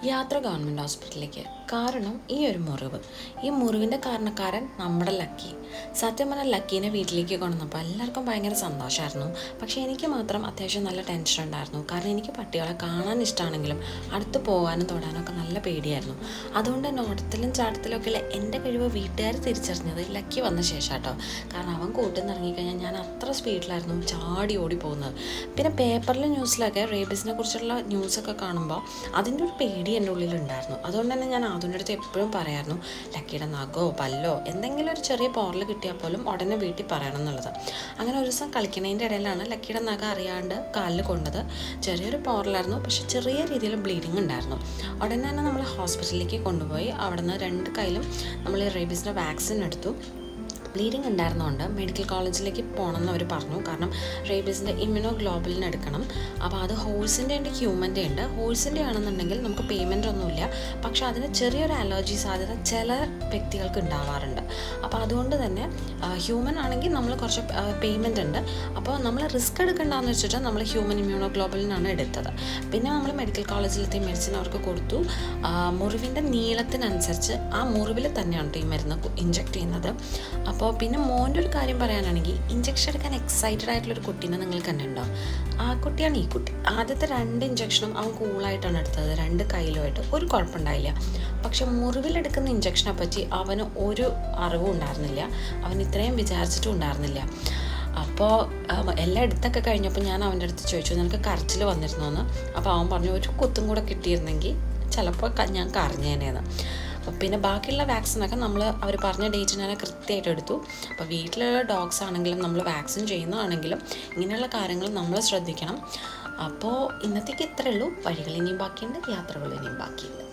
യാത്ര ഗവൺമെൻറ് ഹോസ്പിറ്റലിലേക്ക്. കാരണം ഈ മുറിവിൻ്റെ കാരണക്കാരൻ നമ്മുടെ ലക്കി. സത്യം പറഞ്ഞാൽ ലക്കീനെ വീട്ടിലേക്ക് കൊണ്ടുവന്നപ്പോൾ എല്ലാവർക്കും ഭയങ്കര സന്തോഷമായിരുന്നു. പക്ഷേ എനിക്ക് മാത്രം അത്യാവശ്യം നല്ല ടെൻഷൻ ഉണ്ടായിരുന്നു. കാരണം എനിക്ക് പട്ടികളെ കാണാൻ ഇഷ്ടമാണെങ്കിലും അടുത്ത് പോകാനും തൊടാനും ഒക്കെ നല്ല പേടിയായിരുന്നു. അതുകൊണ്ട് തന്നെ ഓട്ടത്തിലും ചാട്ടത്തിലും ഒക്കെ എൻ്റെ കഴിവ് വീട്ടുകാർ തിരിച്ചറിഞ്ഞത് ലക്കി വന്ന ശേഷം കേട്ടോ. കാരണം അവൻ കൂട്ടിൽ നിന്ന് ഇറങ്ങിക്കഴിഞ്ഞാൽ ഞാൻ അത്ര സ്പീഡിലായിരുന്നു ചാടി ഓടി പോകുന്നത്. പിന്നെ പേപ്പറിലും ന്യൂസിലൊക്കെ റേബീസിനെ കുറിച്ചുള്ള ന്യൂസൊക്കെ കാണുമ്പോൾ അതിൻ്റെ ഒരു പേടി എൻ്റെ ഉള്ളിലുണ്ടായിരുന്നു. അതുകൊണ്ട് തന്നെ ഞാൻ അതിൻ്റെ അടുത്ത് എപ്പോഴും പറയായിരുന്നു, ലക്കിയുടെ നഖോ പല്ലോ എന്തെങ്കിലും ഒരു ചെറിയ പോറൽ കിട്ടിയാൽ പോലും ഉടനെ വീട്ടിൽ പറയണം എന്നുള്ളത്. അങ്ങനെ ഒരു ദിവസം കളിക്കുന്നതിൻ്റെ ഇടയിലാണ് ലക്കിയുടെ നഖം അറിയാണ്ട് കാലിൽ കൊണ്ടത്. ചെറിയൊരു പോറലായിരുന്നു, പക്ഷെ ചെറിയ രീതിയിൽ ബ്ലീഡിങ് ഉണ്ടായിരുന്നു. ഉടനെ തന്നെ നമ്മൾ ഹോസ്പിറ്റലിലേക്ക് കൊണ്ടുപോയി. അവിടെ നിന്ന് 2 കൈയിലും നമ്മൾ റേബീസിൻ്റെ വാക്സിൻ എടുത്തു. ബ്ലീഡിങ് ഉണ്ടായിരുന്നതുകൊണ്ട് മെഡിക്കൽ കോളേജിലേക്ക് പോകണമെന്ന് അവർ പറഞ്ഞു. കാരണം റേബീസിൻ്റെ ഇമ്മ്യൂണോഗ്ലോബുലിൻ എടുക്കണം. അപ്പോൾ അത് ഹോഴ്സിൻ്റെ ഉണ്ട്, ഹ്യൂമൻ്റെ ഉണ്ട്. ഹോഴ്സിൻ്റെ ആണെന്നുണ്ടെങ്കിൽ നമുക്ക് പേയ്മെൻ്റ് ഒന്നുമില്ല, പക്ഷേ അതിന് ചെറിയൊരു അലർജി സാധ്യത ചില വ്യക്തികൾക്ക് ഉണ്ടാവാറുണ്ട്. അപ്പോൾ അതുകൊണ്ട് തന്നെ ഹ്യൂമൻ ആണെങ്കിൽ നമ്മൾ കുറച്ച് പേയ്മെൻ്റ് ഉണ്ട്. അപ്പോൾ നമ്മൾ റിസ്ക് എടുക്കേണ്ടതെന്ന് വെച്ചിട്ട് നമ്മൾ ഹ്യൂമൻ ഇമ്മ്യൂണോഗ്ലോബുലിനാണ് എടുത്തത്. പിന്നെ നമ്മൾ മെഡിക്കൽ കോളേജിലെത്തി മെഡിസിൻ അവർക്ക് കൊടുത്തു. മുറിവിൻ്റെ നീളത്തിനനുസരിച്ച് ആ മുറിവിൽ തന്നെയാണ് ഈ മരുന്ന് ഇഞ്ചെക്ട് ചെയ്യുന്നത്. അപ്പോൾ പിന്നെ മോൻ്റെ ഒരു കാര്യം പറയാനാണെങ്കിൽ, ഇഞ്ചക്ഷൻ എടുക്കാൻ എക്സൈറ്റഡ് ആയിട്ടുള്ളൊരു കുട്ടീനെ നിങ്ങൾ കണ്ടിട്ടുണ്ടോ? ആ കുട്ടിയാണ് ഈ കുട്ടി. ആദ്യത്തെ 2 ഇഞ്ചക്ഷനും അവൻ കൂളായിട്ടാണ് എടുത്തത്. 2 കയ്യിലുമായിട്ട് ഒരു കുഴപ്പമുണ്ടായില്ല. പക്ഷെ മുറിവിലെടുക്കുന്ന ഇഞ്ചക്ഷനെ പറ്റി അവന് ഒരു അറിവും ഉണ്ടായിരുന്നില്ല. അവൻ ഇത്രയും വിചാരിച്ചിട്ടും ഉണ്ടായിരുന്നില്ല. അപ്പോൾ എല്ലാം എടുത്തൊക്കെ കഴിഞ്ഞപ്പോൾ ഞാൻ അവൻ്റെ അടുത്ത് ചോദിച്ചു, നിനക്ക് കരച്ചിൽ വന്നിരുന്നോന്ന്. അപ്പോൾ അവൻ പറഞ്ഞു, ഒരു കുത്തും കൂടെ കിട്ടിയിരുന്നെങ്കിൽ ചിലപ്പോൾ ഞാൻ കരഞ്ഞേനേന്ന്. പിന്നെ ബാക്കിയുള്ള വാക്സിനൊക്കെ അവർ പറഞ്ഞ ഡേറ്റിന് തന്നെ കൃത്യമായിട്ട് എടുത്തു. അപ്പോൾ വീട്ടിലുള്ള ഡോഗ്സ് ആണെങ്കിലും നമ്മൾ വാക്സിൻ ചെയ്യുന്നതാണെങ്കിലും ഇങ്ങനെയുള്ള കാര്യങ്ങൾ നമ്മൾ ശ്രദ്ധിക്കണം. അപ്പോൾ ഇന്നത്തേക്ക് ഇത്രയേ ഉള്ളൂ. വഴികൾ ഇനിയും ബാക്കിയുണ്ട്, യാത്രകൾ ഇനിയും ബാക്കിയുണ്ട്.